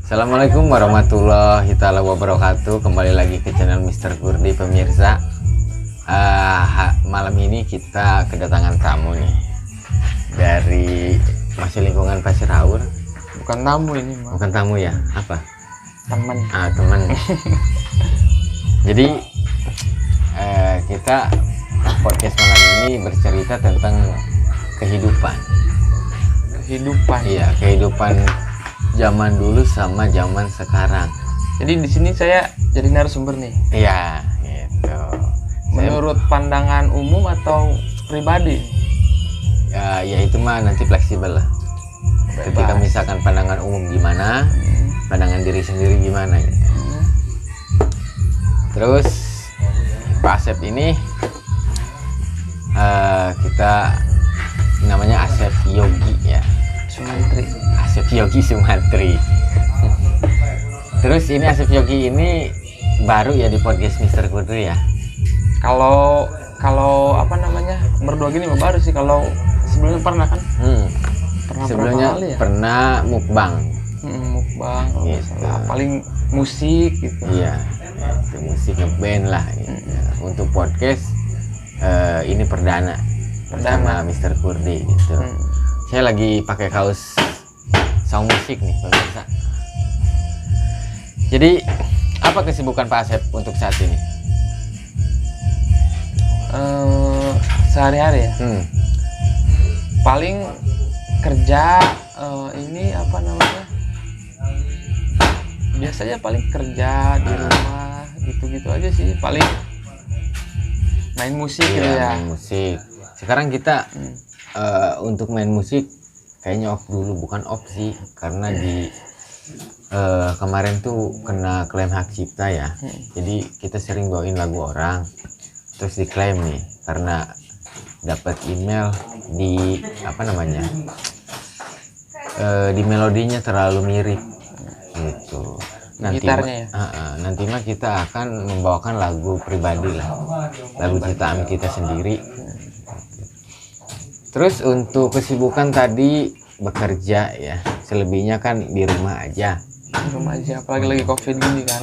Assalamualaikum warahmatullahi taala wabarakatuh. Kembali lagi ke channel Mr. Kurdi pemirsa. Malam ini kita kedatangan tamu nih dari masih lingkungan Pasir Haur. Bukan tamu ini, Mas. Bukan tamu ya? Apa? Teman. Teman. Jadi kita podcast malam ini bercerita tentang kehidupan. Iya, kehidupan zaman dulu sama zaman sekarang. Jadi di sini saya jadi narasumber nih. Iya, gitu. Menurut pandangan umum atau pribadi? Ya itu mah nanti fleksibel lah. Ketika misalkan pandangan umum gimana, pandangan diri sendiri gimana gitu. Terus Pak Asep ini kita namanya Asep Yogi ya. Sumantri. Asep Yogi Sumantri. Terus ini Asep Yogi ini baru ya di podcast Mr. Kurdi ya. Kalau apa namanya berdua gini baru sih. Kalau sebelumnya pernah kan? Sebelumnya ya? pernah mukbang. Mukbang. Gitu. Paling musik gitu. Iya. Itu musik ngeband lah. Gitu. Untuk podcast ini perdana bersama Mr. Kurdi gitu. Saya lagi pakai kaos sound musik nih pemirsa. Jadi apa kesibukan Pak Asep untuk saat ini? Sehari-hari ya. Paling kerja ini apa namanya? Biasanya paling kerja di rumah gitu-gitu aja sih. Paling main musik gitu ya. Main musik. Sekarang kita untuk main musik kayaknya off dulu, bukan off sih, karena di kemarin tuh kena klaim hak cipta ya. Jadi kita sering bawain lagu orang terus diklaim nih karena dapat email di apa namanya di melodinya terlalu mirip gitu. Nanti nanti mah kita akan membawakan lagu pribadi lah, lagu ciptaan kita sendiri. Terus untuk kesibukan tadi bekerja ya, selebihnya kan di rumah aja. Di rumah aja, apalagi lagi COVID gini kan.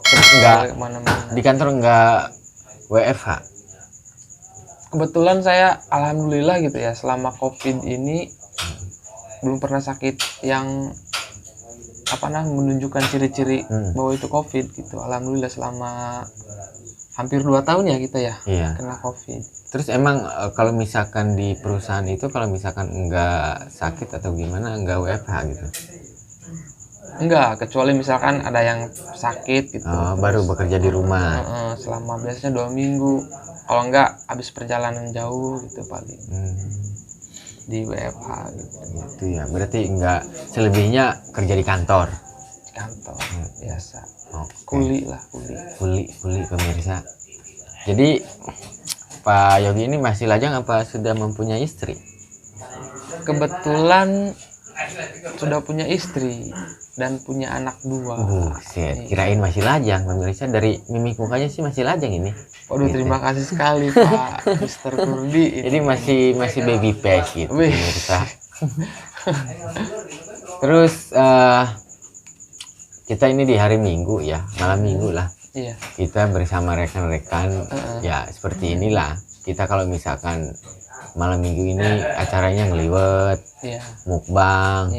Terus enggak kemana-mana. di kantor enggak WFH? Kebetulan saya alhamdulillah gitu ya, selama COVID ini belum pernah sakit yang menunjukkan ciri-ciri bahwa itu COVID gitu. Alhamdulillah selama hampir 2 tahun ya kita ya kena COVID. Terus emang kalau misalkan di perusahaan itu kalau misalkan enggak sakit atau gimana enggak WFH gitu? Enggak, kecuali misalkan ada yang sakit gitu. Baru bekerja di rumah. Selama biasanya 2 minggu. Kalau enggak habis perjalanan jauh gitu paling. Di WFH gitu. Gitu ya. Berarti enggak, selebihnya kerja di kantor. Di kantor biasa. Okay. Kuli pemirsa. Jadi Pak Yogi ini masih lajang apa sudah mempunyai istri? Kebetulan sudah punya istri dan punya anak 2. Buset, kirain masih lajang pemirsa, dari mimik mukanya sih masih lajang ini. Waduh, terima kasih sekali Pak Mr. Kurdi. Jadi masih baby face gitu pemirsa. Terus kita ini di hari Minggu ya, malam Minggu lah. Iya. Kita bersama rekan-rekan ya seperti inilah. Kita kalau misalkan malam Minggu ini acaranya ngeliwet, mukbang,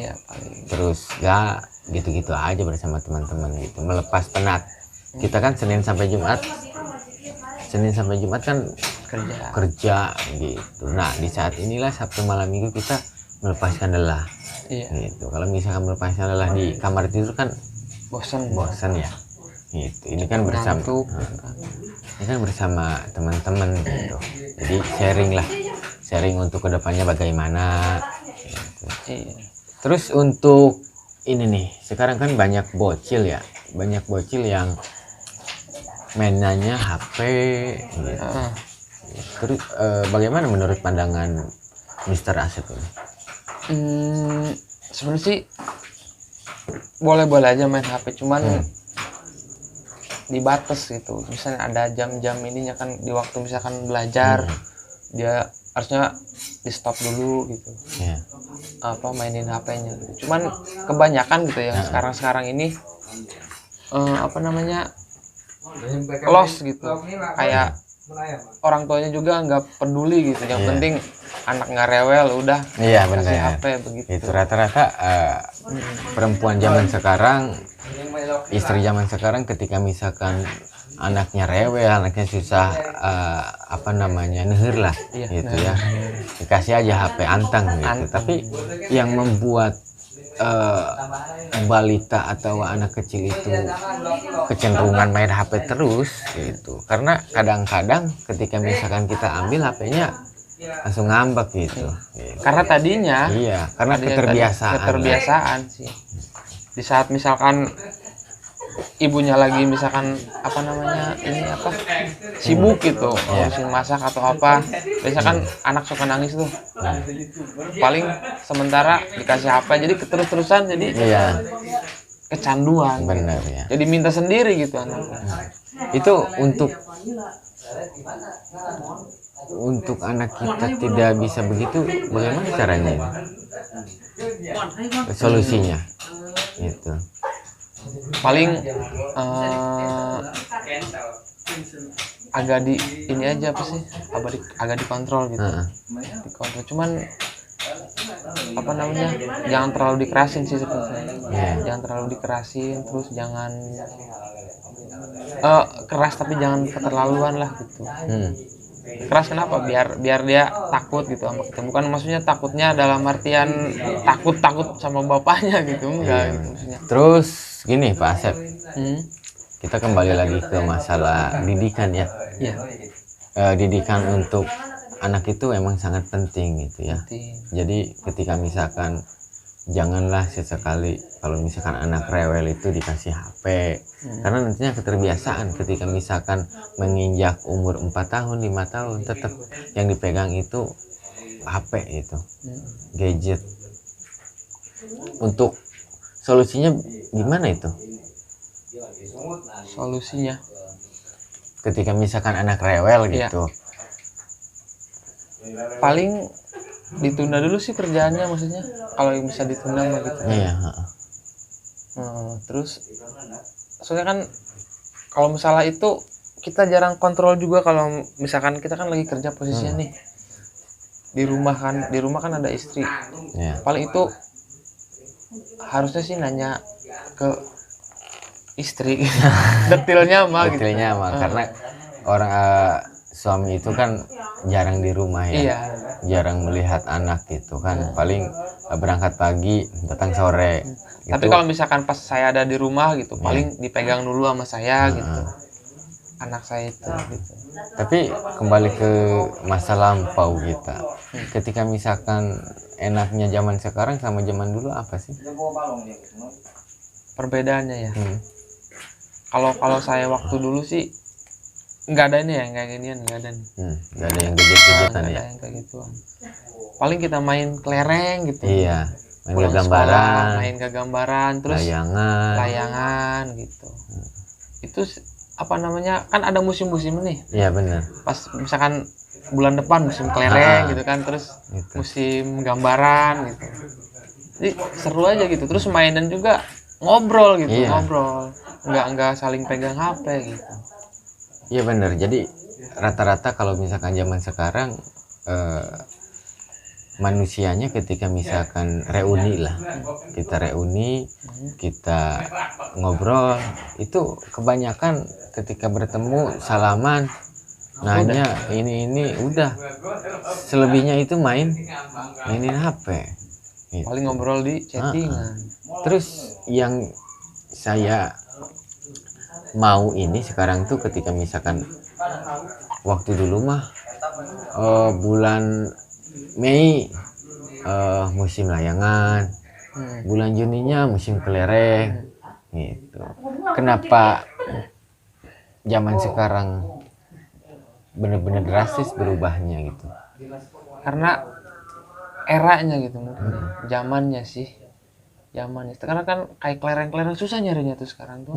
terus ya gitu-gitu aja bersama teman-teman gitu, melepas penat. Kita kan Senin sampai Jumat kan kerja gitu. Nah di saat inilah Sabtu malam Minggu kita melepaskan lelah. Gitu. Kalau misalkan melepaskan lelah di kamar tidur kan bosan ya. Gitu. Ini kan bersama teman-teman gitu. Jadi sharing untuk kedepannya bagaimana gitu. Terus untuk ini nih, sekarang kan banyak bocil yang mainannya HP gitu. Terus bagaimana menurut pandangan Mr. Asep ini? Sebenarnya sih boleh-boleh aja main HP, cuman dibatas gitu. Misalnya ada jam-jam ininya kan, di waktu misalkan belajar dia harusnya di stop dulu gitu, ya. apa mainin HP-nya gitu. Cuman kebanyakan gitu ya sekarang ini apa namanya, lost gitu, kayak orang tuanya juga nggak peduli gitu, yang penting anak nggak rewel udah Iya kasih benar. HP begitu. Itu rata-rata perempuan zaman sekarang, istri zaman sekarang ketika misalkan anaknya rewel, anaknya susah apa namanya nehir lah, gitu ya, dikasih aja HP antang gitu. Tapi yang membuat balita atau anak kecil itu kecenderungan main HP terus gitu, karena kadang-kadang ketika misalkan kita ambil HP-nya langsung ngambek gitu. Karena tadinya Karena keterbiasaan sih. Di saat misalkan ibunya lagi misalkan apa namanya ini apa sibuk gitu ngurusin masak atau apa, biasanya kan anak suka nangis tuh, paling sementara dikasih HP jadi terus-terusan, jadi kecanduan. Benar ya. Jadi minta sendiri gitu anaknya. Itu untuk anak kita tidak bisa begitu, bagaimana caranya ini? Solusinya itu paling agak di ini aja apa sih, agak dikontrol gitu, dikontrol. Cuman apa namanya, jangan terlalu dikerasin sih sebenarnya. Jangan terlalu dikerasin, terus jangan keras tapi jangan keterlaluan lah gitu. Keras kenapa? Biar dia takut gitu sama kita. Bukan maksudnya takutnya dalam artian takut sama bapaknya gitu, enggak gitu maksudnya. Terus gini Pak Asep, kita kembali lagi ke masalah didikan ya. Didikan untuk anak itu emang sangat penting gitu ya. Jadi ketika misalkan janganlah sesekali kalau misalkan anak rewel itu dikasih HP, karena nantinya keterbiasaan ketika misalkan menginjak umur 4 tahun 5 tahun tetap yang dipegang itu HP itu, gadget. Untuk solusinya gimana itu? Solusinya ketika misalkan anak rewel gitu, paling ditunda dulu sih kerjaannya, maksudnya kalau yang bisa ditunda mah gitu. Terus soalnya kan kalau misalnya itu kita jarang kontrol juga, kalau misalkan kita kan lagi kerja posisinya nih di rumah kan ada istri. Paling itu harusnya sih nanya ke istri detailnya mah gitu. Karena orang suami itu kan jarang di rumah ya, jarang melihat anak gitu kan, paling berangkat pagi datang sore gitu. Tapi kalau misalkan pas saya ada di rumah gitu, paling dipegang dulu sama saya gitu, anak saya itu gitu. Tapi kembali ke masa lampau kita, ketika misalkan enaknya zaman sekarang sama zaman dulu apa sih perbedaannya ya? Kalau saya waktu dulu sih nggak ada nih ya, nggak ginian, nggak ada nih. Nggak ada yang gadget-gadgetan ya. Yang kayak gituan. Paling kita main kelereng gitu. Main gambaran. Main gambaran, terus layangan gitu. Itu apa namanya? Kan ada musim-musim nih. Iya benar. Pas misalkan bulan depan musim kelereng gitu kan, terus musim gambaran gitu. Jadi seru aja gitu. Terus mainan juga ngobrol gitu, ngobrol. Nggak saling pegang HP gitu. Iya benar. Jadi rata-rata kalau misalkan zaman sekarang manusianya ketika misalkan reuni lah, kita ngobrol, itu kebanyakan ketika bertemu salaman, nanya ini udah, selebihnya itu mainin HP gitu. Paling ngobrol di chattingan. Terus yang saya mau ini sekarang tuh ketika misalkan waktu dulu mah bulan Mei musim layangan, bulan Juninya musim kelereng gitu. Kenapa zaman sekarang bener-bener drastis berubahnya gitu? Karena eranya gitu mungkin. Zamannya sih. Zamannya. Karena kan kayak kelereng-kelereng susah nyarinya tuh sekarang tuh.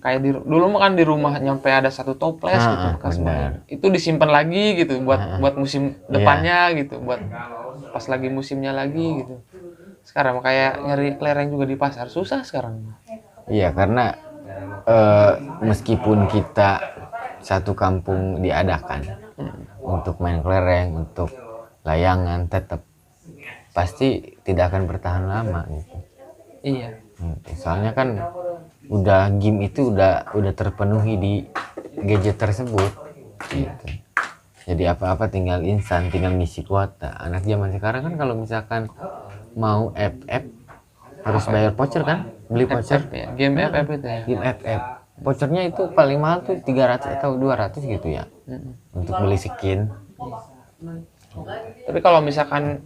kayak dulu mah kan di rumah nyampe ada satu toples gitu bekas main. Itu disimpan lagi gitu buat musim depannya gitu, buat pas lagi musimnya lagi gitu. Sekarang kayak nyari kelereng juga di pasar susah sekarang. Iya, karena meskipun kita satu kampung diadakan untuk main kelereng, untuk layangan, tetap pasti tidak akan bertahan lama gitu. Iya. Soalnya kan udah game itu udah terpenuhi di gadget tersebut gitu. Jadi apa-apa tinggal instan, tinggal ngisi kuota. Anak zaman sekarang kan kalau misalkan mau FF harus bayar voucher kan, beli voucher ya. Game FF itu ya. Game FF vouchernya itu paling mahal tuh 300 atau 200 gitu ya, untuk beli skin. Tapi kalau misalkan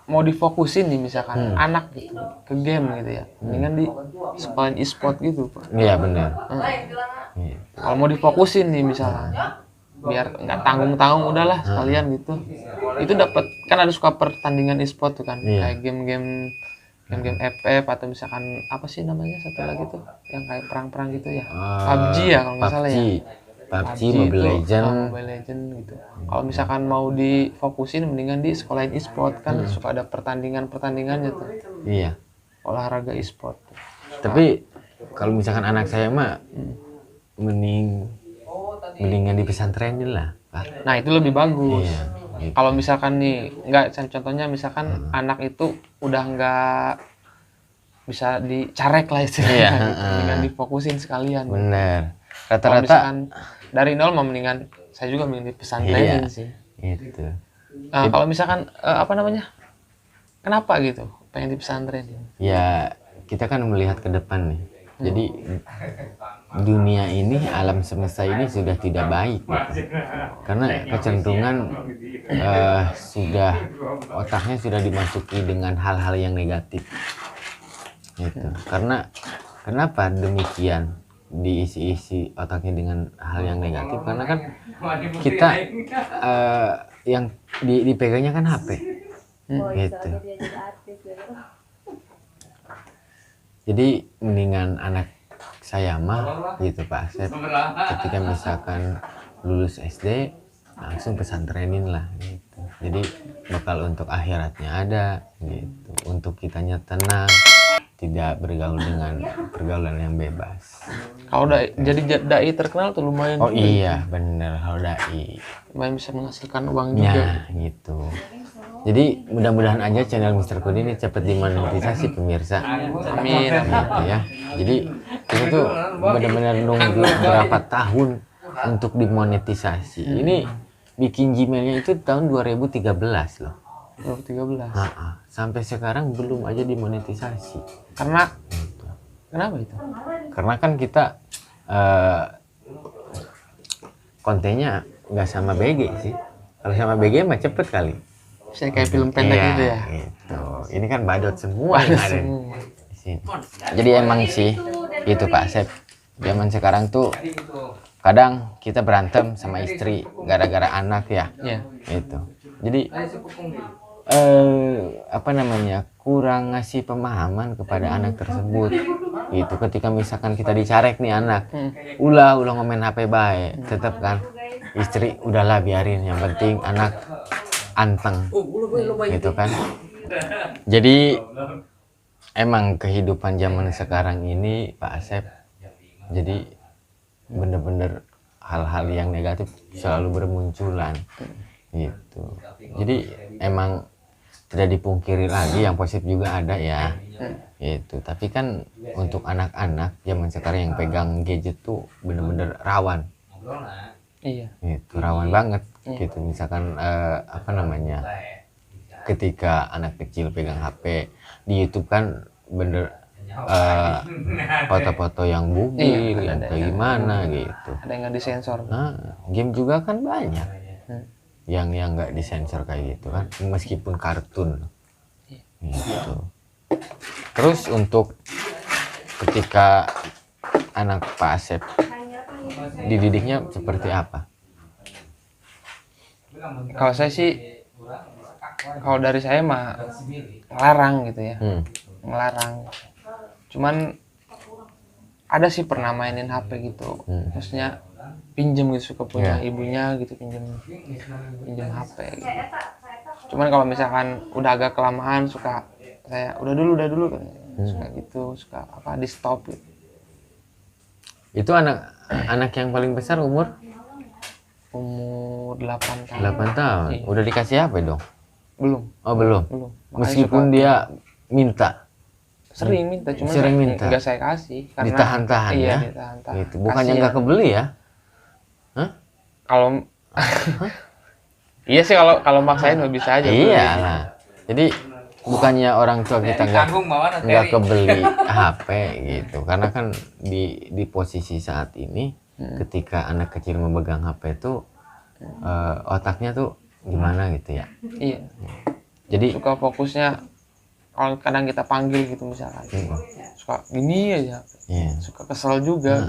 mau difokusin nih misalkan anak gitu ke game gitu ya, mendingan di sekolahin e-sport gitu Pak. Iya benar. Kalau mau difokusin nih misalnya biar nggak tanggung udahlah sekalian gitu, itu dapat kan ada suka pertandingan e-sport tuh kan, kayak game FF atau misalkan apa sih namanya satu lagi tuh yang kayak perang-perang gitu ya, PUBG ya kalau nggak salah ya. PUBG, Mobile Legend gitu. Kalau misalkan mau difokusin mendingan di sekolahin e-sport kan suka ada pertandingannya tuh. Iya. Olahraga e-sport. Tapi kalau misalkan anak saya mah mendingan di pesantrenin lah, Pak. Nah, itu lebih bagus. Iya, gitu. Kalau misalkan nih contohnya misalkan anak itu udah nggak bisa dicarek lah istilahnya gitu. Mendingan difokusin sekalian. Bener. Kalau Rata-rata misalkan dari nol mau mendingan saya juga mending di pesantrenin sih. Gitu. Nah, kalau misalkan apa namanya? Kenapa gitu? Pengen di pesantren? Ya, kita kan melihat ke depan nih. Jadi dunia ini, alam semesta ini sudah tidak baik gitu. Karena kecenderungan otaknya sudah dimasuki dengan hal-hal yang negatif gitu. Karena kenapa demikian diisi-isi otaknya dengan hal yang negatif? Karena kan kita yang dipegangnya kan HP gitu. Jadi mendingan anak saya mah gitu Pak Asep, ketika misalkan lulus SD langsung pesantrenin lah gitu. Jadi bakal untuk akhiratnya ada gitu, untuk kitanya tenang, tidak bergaul dengan pergaulan yang bebas. Kalau jadi dai terkenal tuh lumayan. Oh iya bener, kalau dai lumayan bisa menghasilkan uang juga gitu. Jadi mudah-mudahan aja channel Mr. Kudi ini cepat dimonetisasi pemirsa. Amin. Gitu ya. Jadi kita tuh benar-benar nunggu berapa tahun untuk dimonetisasi. Ini bikin Gmailnya itu tahun 2013 loh. 2013. Sampai sekarang belum aja dimonetisasi. Karena kenapa itu? Karena kan kita kontennya nggak sama BG sih. Kalau sama BG mah cepet kali. Saya kayak film pendek gitu ya. Gitu. Ini kan badut semua yang ada di sini. Jadi emang sih itu Pak Asep. Zaman sekarang tuh kadang kita berantem sama istri gara-gara anak ya. Iya. Gitu. Jadi apa namanya, kurang ngasih pemahaman kepada anak tersebut. Gitu. Ketika misalkan kita dicarek nih anak, ulah ngomen HP baik, tetap kan istri udahlah biarin, yang penting anak anteng gitu kan. Jadi emang kehidupan zaman sekarang ini Pak Asep, jadi bener-bener hal-hal yang negatif selalu bermunculan gitu. Jadi emang tidak dipungkiri lagi, yang positif juga ada ya gitu. Tapi kan untuk anak-anak zaman sekarang yang pegang gadget tuh bener-bener rawan. Iya. Itu rawan banget gitu. Misalkan apa namanya, ketika anak kecil pegang HP di YouTube kan bener foto-foto yang bugil, yang kayak gimana gitu. Ada yang nggak disensor. Nah, game juga kan banyak yang nggak disensor kayak gitu kan, meskipun kartun gitu. Terus untuk ketika anak Pak Asep dididiknya seperti apa? Kalau saya sih, kalau dari saya mah ngelarang gitu ya, ngelarang. Cuman ada sih pernah mainin HP gitu. Maksudnya pinjem gitu, suka punya ibunya gitu, pinjem HP gitu. Cuman kalau misalkan udah agak kelamaan suka saya udah dulu suka gitu, suka apa di stop gitu. Itu anak yang paling besar umur 8 tahun. 8 tahun. Iya. Udah dikasih HP dong? Belum. Oh, belum. Makanya Meskipun suka, dia minta. sering minta, cuman Sering minta. nggak saya kasih karena Ditahan-tahan iya, ya. ditahan-tahan. Gitu. Bukannya Kasihan. nggak kebeli ya? Hah? Kalau iya sih, kalau maksain mah bisa aja. Iya lah. Jadi bukannya orang tua kita nggak kebeli HP gitu, karena kan di posisi saat ini ketika anak kecil memegang HP itu otaknya tuh gimana gitu ya. Iya. Jadi Suka fokusnya kalau kadang kita panggil gitu misalkan. Suka gini aja. iya. Suka kesel juga.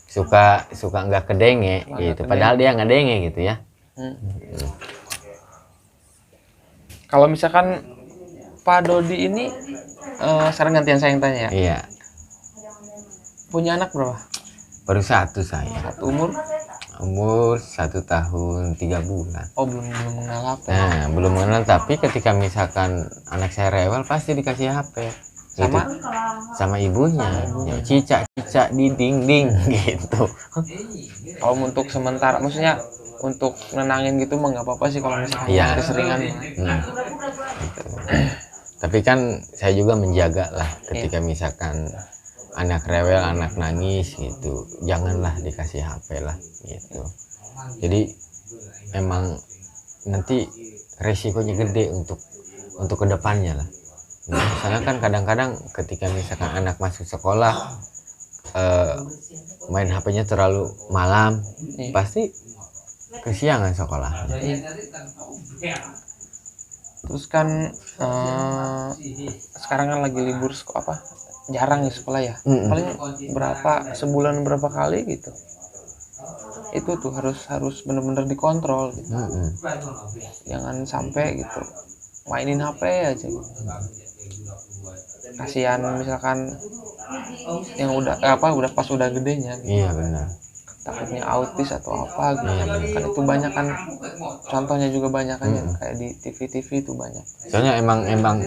suka nggak kedenge gitu, padahal dia nggak denge gitu ya. Kalau misalkan Pak Dodi ini sekarang gantian saya yang tanya ya. Iya. Punya anak berapa? Baru satu saya. Satu umur? Umur 1 tahun 3 bulan. Oh, belum mengenal HP. Nah, belum mengenal, tapi ketika misalkan anak saya rewel pasti dikasih HP. Sama? Gitu. Sama ibunya. Ya, cicak di ding gitu. Kalau untuk sementara, maksudnya untuk nenangin gitu mah nggak apa-apa sih kalau misalkan Iya. keseringan. Gitu. Tapi kan saya juga menjaga lah ketika misalkan anak rewel, anak nangis gitu, janganlah dikasih HP lah gitu. Jadi emang nanti resikonya gede untuk kedepannya lah. Nah, misalnya kan kadang-kadang ketika misalkan anak masuk sekolah main HP-nya terlalu malam, pasti kesiangan sekolah. Terus kan sekarang kan lagi libur sekolah jarang di sekolah ya. Paling sebulan berapa kali gitu. Itu tuh harus bener-bener dikontrol gitu. Jangan sampai gitu mainin HP aja gitu. Kasihan misalkan yang udah udah gedenya gitu. Iya benar. Takutnya autis atau apa gitu. Kan itu banyak kan, contohnya juga banyak kan kayak di TV itu banyak. Soalnya emang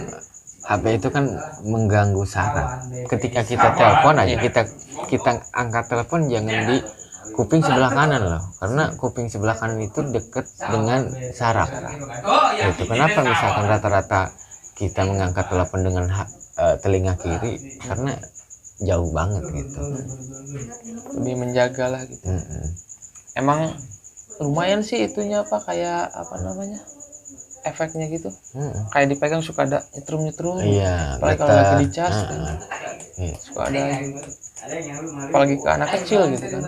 HP itu kan mengganggu saraf. Ketika kita telepon aja, kita angkat telepon jangan di kuping sebelah kanan loh, karena kuping sebelah kanan itu deket dengan saraf. Itu kenapa misalkan rata-rata kita mengangkat telepon dengan telinga kiri, karena jauh banget gitu. Lebih menjaga lah gitu. Emang lumayan sih itunya kayak apa namanya, efeknya gitu. Kayak dipegang suka ada nyetrum. Iya. Apalagi kalau lagi dicas suka ada gitu. Apalagi ke anak kecil gitu kan.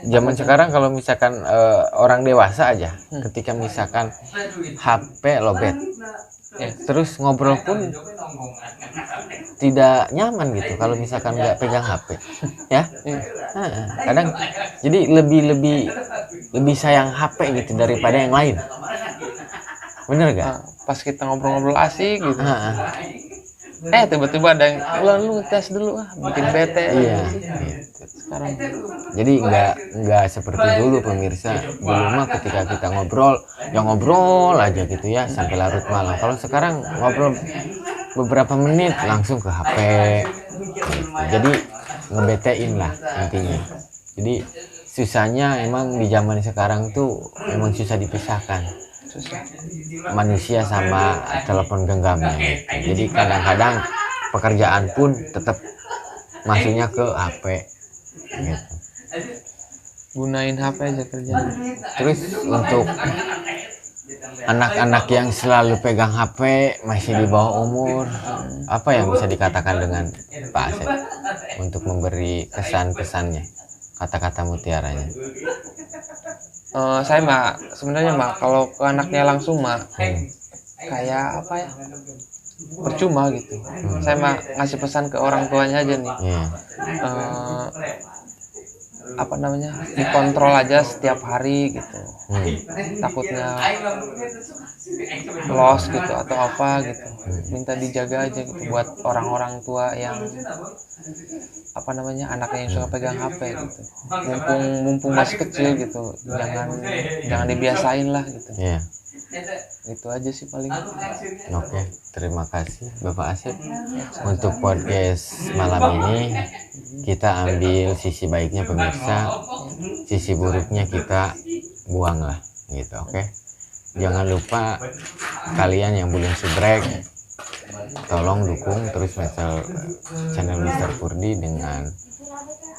Zaman sekarang kalau misalkan orang dewasa aja, ketika misalkan HP lobet, terus ngobrol pun tidak nyaman gitu kalau misalkan nggak pegang HP, ya. Kadang jadi lebih sayang HP gitu daripada yang lain. Bener gak? Pas kita ngobrol-ngobrol asik gitu. Tiba-tiba ada yang lu ngetes dulu bikin bete. Iya. Gitu. Sekarang. Jadi nggak seperti dulu pemirsa. Dulu mah ketika kita ngobrol aja gitu ya sampai larut malam. Kalau sekarang ngobrol beberapa menit langsung ke HP. Jadi ngebetein lah intinya. Jadi susahnya emang di zaman sekarang tuh emang susah dipisahkan manusia sama telepon genggamnya gitu. Jadi kadang-kadang pekerjaan pun tetap masuknya ke HP gitu. Gunain HP aja kerjaan. Terus untuk anak-anak yang selalu pegang HP masih di bawah umur, apa yang bisa dikatakan dengan Pak Asep untuk memberi kesan-kesannya, kata-kata mutiaranya? Saya sebenarnya kalau ke anaknya langsung kayak apa ya, percuma gitu. Saya ngasih pesan ke orang tuanya aja nih. apa namanya, dikontrol aja setiap hari gitu. Takutnya loss gitu atau apa gitu. Minta dijaga aja gitu buat orang-orang tua yang apa namanya, anaknya yang suka pegang HP gitu. Mumpung masih kecil gitu, jangan dibiasain lah gitu. Iya. Itu aja sih paling. Oke, terima kasih Bapak Asep. Untuk podcast malam ini kita ambil sisi baiknya pemirsa, sisi buruknya kita buang lah gitu. Oke. Jangan lupa kalian yang belum subrek, tolong dukung terus channel Mr. Purdi dengan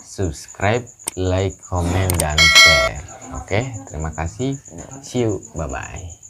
subscribe, like, komen, dan share. Oke, terima kasih. See you, bye bye.